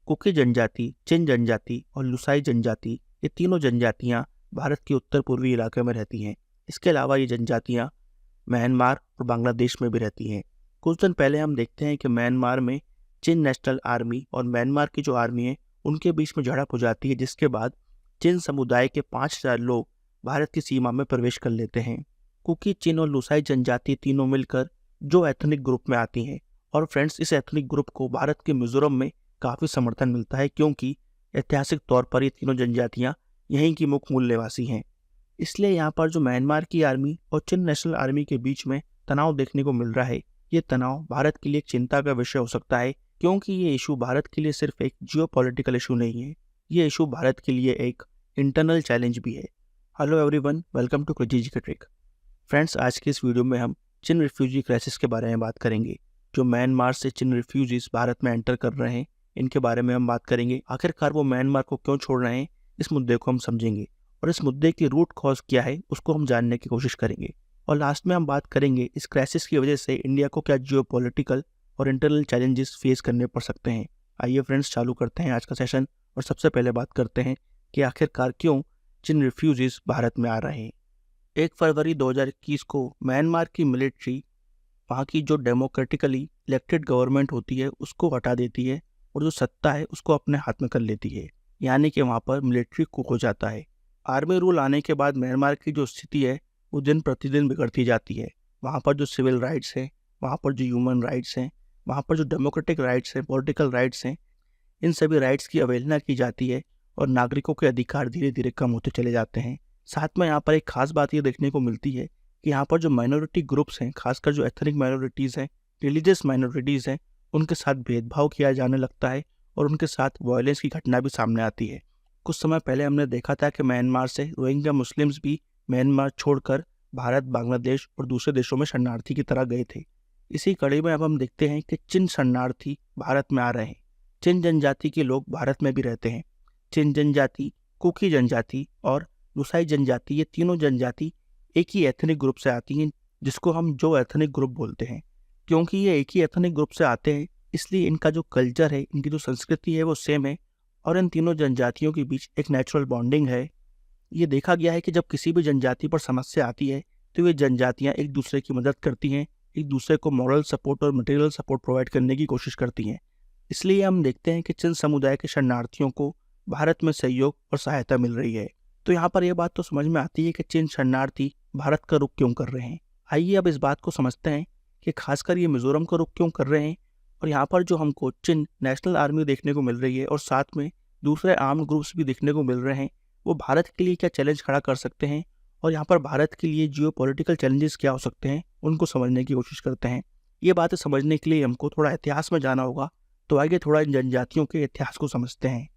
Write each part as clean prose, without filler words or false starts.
Cookie जनजाति, चिन जनजाति और लुसाई जनजाति, ये तीनों जनजातियां भारत के उत्तर पूर्वी इलाके में रहती हैं। इसके अलावा ये जनजातियां म्यांमार और बांग्लादेश में भी रहती हैं। कुछ दिन पहले हम देखते हैं कि म्यांमार में चिन नेशनल आर्मी और म्यांमार की जो आर्मी है उनके बीच में झड़प हो जाती है, जिसके बाद चिन समुदाय के 5000 लोग भारत की सीमा में प्रवेश कर लेते हैं। कुकी, चिन और लुसाई जनजाति तीनों मिलकर जो एथनिक ग्रुप में आती हैं। और फ्रेंड्स, इस एथनिक ग्रुप को भारत के मिजोरम में काफ़ी समर्थन मिलता है, क्योंकि ऐतिहासिक तौर पर ये तीनों जनजातियां यहीं की मुख्य मूल निवासी हैं। इसलिए यहाँ पर जो म्यांमार की आर्मी और चिन नेशनल आर्मी के बीच में तनाव देखने को मिल रहा है, ये तनाव भारत के लिए एक चिंता का विषय हो सकता है, क्योंकि ये इशू भारत के लिए सिर्फ एक जियोपॉलिटिकल इशू नहीं है, ये इशू भारत के लिए एक इंटरनल चैलेंज भी है। Hello everyone, welcome to crazy G K trick. Friends, आज की इस वीडियो में हम चिन रिफ्यूजी क्राइसिस के बारे में बात करेंगे। जो म्यांमार से चिन रिफ्यूजीज भारत में एंटर कर रहे हैं, इनके बारे में हम बात करेंगे। आखिरकार वो म्यांमार को क्यों छोड़ रहे हैं, इस मुद्दे को हम समझेंगे और इस मुद्दे की रूट कॉज क्या है उसको हम जानने की कोशिश करेंगे। और लास्ट में हम बात करेंगे इस क्राइसिस की वजह से इंडिया को क्या जियोपॉलिटिकल और इंटरनल चैलेंजेस फेस करने पड़ सकते हैं। आइए फ्रेंड्स, चालू करते हैं आज का सेशन और सबसे पहले बात करते हैं कि आखिरकार क्यों चिन रिफ्यूजीज भारत में आ रहे हैं। 1 फरवरी 2021 को म्यांमार की मिलिट्री वहाँ की जो डेमोक्रेटिकली इलेक्टेड गवर्नमेंट होती है उसको हटा देती है और जो सत्ता है उसको अपने हाथ में कर लेती है, यानी कि वहाँ पर मिलिट्री कूप हो जाता है। आर्मी रूल आने के बाद म्यांमार की जो स्थिति है वो दिन प्रतिदिन बिगड़ती जाती है। वहाँ पर जो सिविल राइट्स हैं, वहाँ पर जो ह्यूमन राइट्स हैं, वहाँ पर जो डेमोक्रेटिक राइट्स हैं, पॉलिटिकल राइट्स हैं, इन सभी राइट्स की अवहेलना की जाती है और नागरिकों के अधिकार धीरे धीरे कम होते चले जाते हैं। साथ में यहाँ पर एक खास बात ये देखने को मिलती है कि यहाँ पर जो माइनॉरिटी ग्रुप्स हैं, खासकर जो एथनिक माइनॉरिटीज़ हैं, रिलीजियस माइनॉरिटीज़ हैं, उनके साथ भेदभाव किया जाने लगता है और उनके साथ वायलेंस की घटना भी सामने आती है। कुछ समय पहले हमने देखा था कि म्यांमार से रोहिंग्या मुस्लिम्स भी म्यांमार छोड़कर भारत, बांग्लादेश और दूसरे देशों में शरणार्थी की तरह गए थे। इसी कड़ी में अब हम देखते हैं कि चिन शरणार्थी भारत में आ रहे हैं। चिन जनजाति के लोग भारत में भी रहते हैं। चिन जनजाति, कुकी जनजाति और लुसाई जनजाति, ये तीनों जनजाति एक ही एथनिक ग्रुप से आती हैं, जिसको हम जो एथनिक ग्रुप बोलते हैं। क्योंकि ये एक ही एथनिक ग्रुप से आते हैं, इसलिए इनका जो कल्चर है, इनकी जो संस्कृति है वो सेम है और इन तीनों जनजातियों के बीच एक नेचुरल बॉन्डिंग है। ये देखा गया है कि जब किसी भी जनजाति पर समस्या आती है तो ये जनजातियाँ एक दूसरे की मदद करती हैं, एक दूसरे को मॉरल सपोर्ट और मटेरियल सपोर्ट प्रोवाइड करने की कोशिश करती हैं। इसलिए हम देखते हैं कि चिन समुदाय के शरणार्थियों को भारत में सहयोग और सहायता मिल रही है। तो यहाँ पर यह बात तो समझ में आती है कि चिन शरणार्थी भारत का रुख क्यों कर रहे हैं। आइए अब इस बात को समझते हैं कि खासकर ये मिजोरम का रुख क्यों कर रहे हैं और यहाँ पर जो हमको चिन नेशनल आर्मी देखने को मिल रही है और साथ में दूसरे आर्म्ड ग्रुप्स भी देखने को मिल रहे हैं, वो भारत के लिए क्या चैलेंज खड़ा कर सकते हैं और यहाँ पर भारत के लिए जियोपॉलिटिकल चैलेंजेस क्या हो सकते हैं, उनको समझने की कोशिश करते हैं। ये बातें समझने के लिए हमको थोड़ा इतिहास में जाना होगा, तो आइए थोड़ा इन जनजातियों के इतिहास को समझते हैं।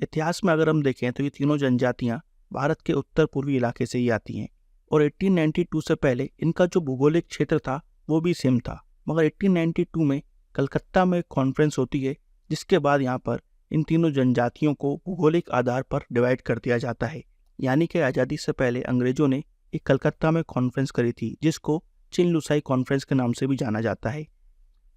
इतिहास में अगर हम देखें तो ये तीनों जनजातियाँ भारत के उत्तर पूर्वी इलाके से ही आती हैं और 1892 से पहले इनका जो भूगोलिक क्षेत्र था वो भी सेम था। मगर 1892 में कलकत्ता में एक कॉन्फ्रेंस होती है, जिसके बाद यहाँ पर इन तीनों जनजातियों को भूगोलिक आधार पर डिवाइड कर दिया जाता है। यानी कि आज़ादी से पहले अंग्रेजों ने एक कलकत्ता में कॉन्फ्रेंस करी थी, जिसको चिन लुसाई कॉन्फ्रेंस के नाम से भी जाना जाता है।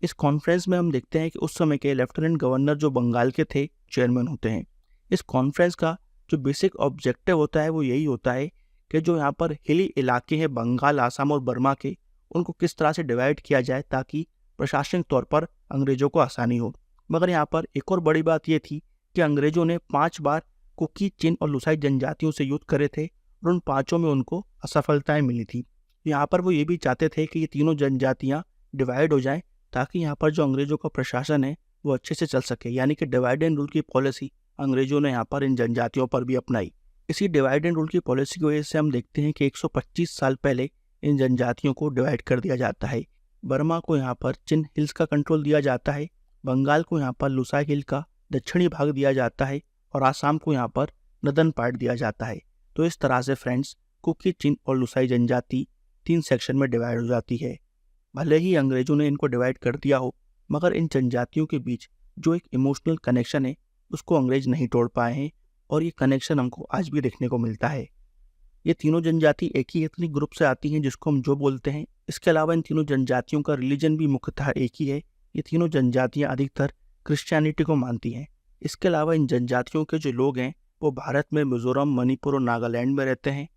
इस कॉन्फ्रेंस में हम देखते हैं कि उस समय के लेफ्टिनेंट गवर्नर जो बंगाल के थे, चेयरमैन होते हैं। इस कॉन्फ्रेंस का जो बेसिक ऑब्जेक्टिव होता है वो यही होता है कि जो यहाँ पर हिली इलाके हैं बंगाल, आसाम और बर्मा के, उनको किस तरह से डिवाइड किया जाए ताकि प्रशासनिक तौर पर अंग्रेजों को आसानी हो। मगर यहाँ पर एक और बड़ी बात ये थी कि अंग्रेजों ने 5 बार कुकी, चिन और लुसाई जनजातियों से युद्ध करे थे और उन 5 में उनको असफलताएं मिली थी। यहाँ पर वो ये भी चाहते थे कि ये तीनों जनजातियाँ डिवाइड हो जाएं ताकि यहाँ पर जो अंग्रेजों का प्रशासन है वो अच्छे से चल सके। यानी कि डिवाइड एंड रूल की पॉलिसी अंग्रेजों ने यहाँ पर इन जनजातियों पर भी अपनाई। इसी डिवाइड एंड रूल की पॉलिसी की वजह से हम देखते हैं कि 125 साल पहले इन जनजातियों को डिवाइड कर दिया जाता है। बर्मा को यहाँ पर चिन हिल्स का कंट्रोल दिया जाता है, बंगाल को यहाँ पर लुसाई हिल का दक्षिणी भाग दिया जाता है और आसाम को यहाँ पर नदन पार्ट दिया जाता है। तो इस तरह से फ्रेंड्स, कुकी, चिन और लुसाई जनजाति 3 सेक्शन में डिवाइड हो जाती है। भले ही अंग्रेजों ने इनको डिवाइड कर दिया हो, मगर इन जनजातियों के बीच जो एक इमोशनल कनेक्शन है उसको अंग्रेज नहीं तोड़ पाए हैं और ये कनेक्शन हमको आज भी देखने को मिलता है। ये तीनों जनजाति एक ही एथनिक ग्रुप से आती हैं, जिसको हम जो बोलते हैं। इसके अलावा इन तीनों जनजातियों का रिलीजन भी मुख्यतः एक ही है। ये तीनों जनजातियाँ अधिकतर क्रिश्चियनिटी को मानती हैं। इसके अलावा इन जनजातियों के जो लोग हैं वो भारत में मिजोरम, मणिपुर और नागालैंड में रहते हैं,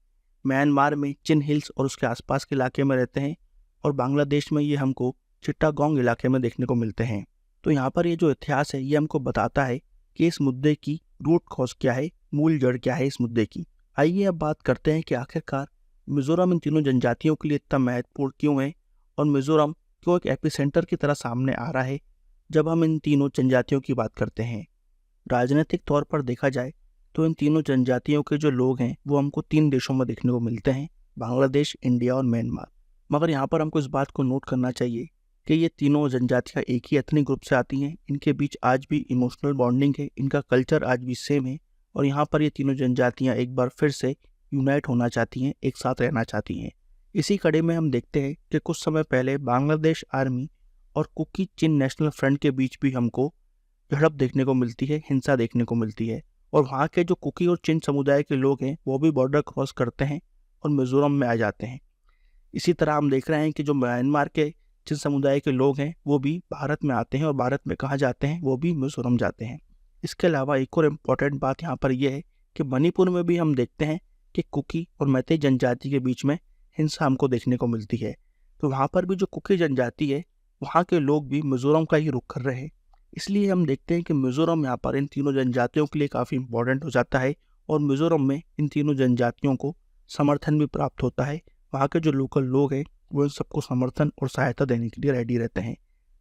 म्यांमार में चिन हिल्स और उसके आसपास के इलाके में रहते हैं, और बांग्लादेश में ये हमको चिट्टागोंग इलाके में देखने को मिलते हैं। तो यहाँ पर ये जो इतिहास है ये हमको बताता है कि इस मुद्दे की रूट कॉज क्या है, मूल जड़ क्या है इस मुद्दे की। आइए अब बात करते हैं कि आखिरकार मिजोरम इन तीनों जनजातियों के लिए इतना महत्वपूर्ण क्यों है और मिजोरम क्यों एक एपिसेंटर की तरह सामने आ रहा है जब हम इन तीनों जनजातियों की बात करते हैं। राजनीतिक तौर पर देखा जाए तो इन तीनों जनजातियों के जो लोग हैं वो हमको 3 देशों में देखने को मिलते हैं, बांग्लादेश, इंडिया और म्यांमार। मगर यहाँ पर हमको इस बात को नोट करना चाहिए कि ये तीनों जनजातियाँ एक ही एथनिक ग्रुप से आती हैं, इनके बीच आज भी इमोशनल बॉन्डिंग है, इनका कल्चर आज भी सेम है, और यहाँ पर ये तीनों जनजातियाँ एक बार फिर से यूनाइट होना चाहती हैं, एक साथ रहना चाहती हैं। इसी कड़ी में हम देखते हैं कि कुछ समय पहले बांग्लादेश आर्मी और कुकी चिन नेशनल फ्रंट के बीच भी हमको झड़प देखने को मिलती है, हिंसा देखने को मिलती है, और वहाँ के जो कुकी और चिन समुदाय के लोग हैं वो भी बॉर्डर क्रॉस करते हैं और मिजोरम में आ जाते हैं। इसी तरह हम देख रहे हैं कि जो म्यांमार के चिन समुदाय के लोग हैं वो भी भारत में आते हैं, और भारत में कहाँ जाते हैं, वो भी मिजोरम जाते हैं। इसके अलावा एक और इम्पॉर्टेंट बात यहाँ पर यह है कि मणिपुर में भी हम देखते हैं कि कुकी और मैतेई जनजाति के बीच में हिंसा हमको देखने को मिलती है। तो वहाँ पर भी जो कुकी जनजाति है वहाँ के लोग भी मिजोरम का ही रुख कर रहे हैं। इसलिए हम देखते हैं कि मिजोरम यहाँ पर इन तीनों जनजातियों के लिए काफ़ी इम्पोर्टेंट हो जाता है, और मिजोरम में इन तीनों जनजातियों को समर्थन भी प्राप्त होता है। वहाँ के जो लोकल लोग हैं वो इन सबको समर्थन और सहायता देने के लिए रेडी रहते हैं।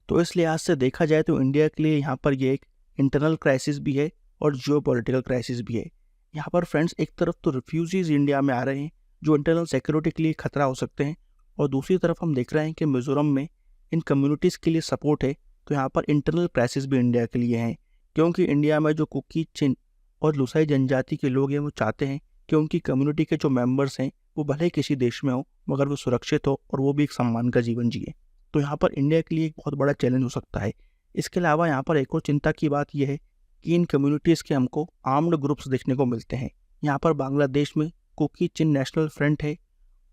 तो इस लिहाज से देखा जाए तो इंडिया के लिए यहाँ पर ये एक इंटरनल क्राइसिस भी है और जियो पॉलिटिकल क्राइसिस भी है। यहाँ पर फ्रेंड्स एक तरफ तो रिफ्यूजीज इंडिया में आ रहे हैं जो इंटरनल सिक्योरिटी के लिए खतरा हो सकते हैं, और दूसरी तरफ हम देख रहे हैं कि मिजोरम में इन कम्युनिटीज़ के लिए सपोर्ट है। तो यहाँ पर इंटरनल क्राइसिस भी इंडिया के लिए हैं, क्योंकि इंडिया में जो कुकी, चिन और लुसाई जनजाति के लोग हैं वो चाहते हैं कि उनकी कम्युनिटी के जो मेंबर्स हैं वो भले ही किसी देश में हो मगर वो सुरक्षित हो और वो भी एक सम्मान का जीवन जिए। तो यहाँ पर इंडिया के लिए एक बहुत बड़ा चैलेंज हो सकता है। इसके अलावा यहाँ पर एक और चिंता की बात यह है कि इन कम्युनिटीज़ के हमको आर्म्ड ग्रुप्स देखने को मिलते हैं। यहाँ पर बांग्लादेश में कुकी चिन नेशनल फ्रंट है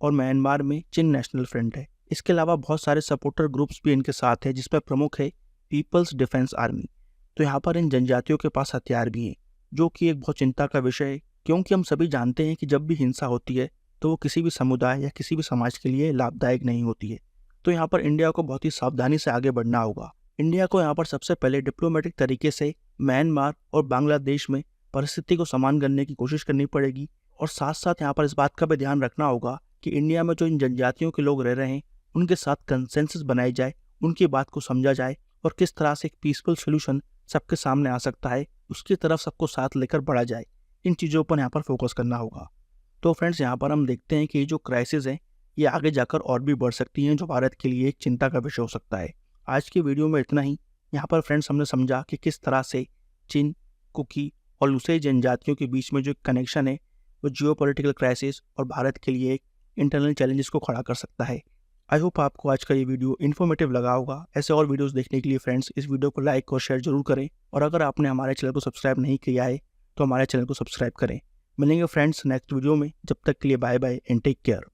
और म्यांमार में चिन नेशनल फ्रंट है। इसके अलावा बहुत सारे सपोर्टर ग्रुप्स भी इनके साथ हैं, जिसमें प्रमुख है पीपल्स डिफेंस आर्मी। तो यहाँ पर इन जनजातियों के पास हथियार भी हैं, जो कि एक बहुत चिंता का विषय है, क्योंकि हम सभी जानते हैं कि जब भी हिंसा होती है तो वो किसी भी समुदाय या किसी भी समाज के लिए लाभदायक नहीं होती है। तो यहाँ पर इंडिया को बहुत ही सावधानी से आगे बढ़ना होगा। इंडिया को यहाँ पर सबसे पहले डिप्लोमेटिक तरीके से म्यांमार और बांग्लादेश में परिस्थिति को समान करने की कोशिश करनी पड़ेगी, और साथ साथ यहाँ पर इस बात का भी ध्यान रखना होगा कि इंडिया में जो इन जनजातियों के लोग रह रहे हैं उनके साथ कंसेंसस बनाई जाए, उनकी बात को समझा जाए, और किस तरह से एक पीसफुल सोल्यूशन सबके सामने आ सकता है उसकी तरफ सबको साथ लेकर बढ़ा जाए। इन चीज़ों पर यहाँ पर फोकस करना होगा। तो फ्रेंड्स यहाँ पर हम देखते हैं कि ये जो क्राइसिस है ये आगे जाकर और भी बढ़ सकती हैं, जो भारत के लिए एक चिंता का विषय हो सकता है। आज की वीडियो में इतना ही। यहाँ पर फ्रेंड्स हमने समझा कि किस तरह से चिन, कुकी और लुसाई जनजातियों के बीच में जो कनेक्शन है वो जियोपॉलिटिकल क्राइसिस और भारत के लिए एक इंटरनल चैलेंजेस को खड़ा कर सकता है। आई होप आपको आज का ये वीडियो इन्फॉर्मेटिव लगा होगा। ऐसे और वीडियोस देखने के लिए फ्रेंड्स इस वीडियो को लाइक और शेयर जरूर करें, और अगर आपने हमारे चैनल को सब्सक्राइब नहीं किया है तो हमारे चैनल को सब्सक्राइब करें। मिलेंगे फ्रेंड्स नेक्स्ट वीडियो में। जब तक के लिए bye bye and take care.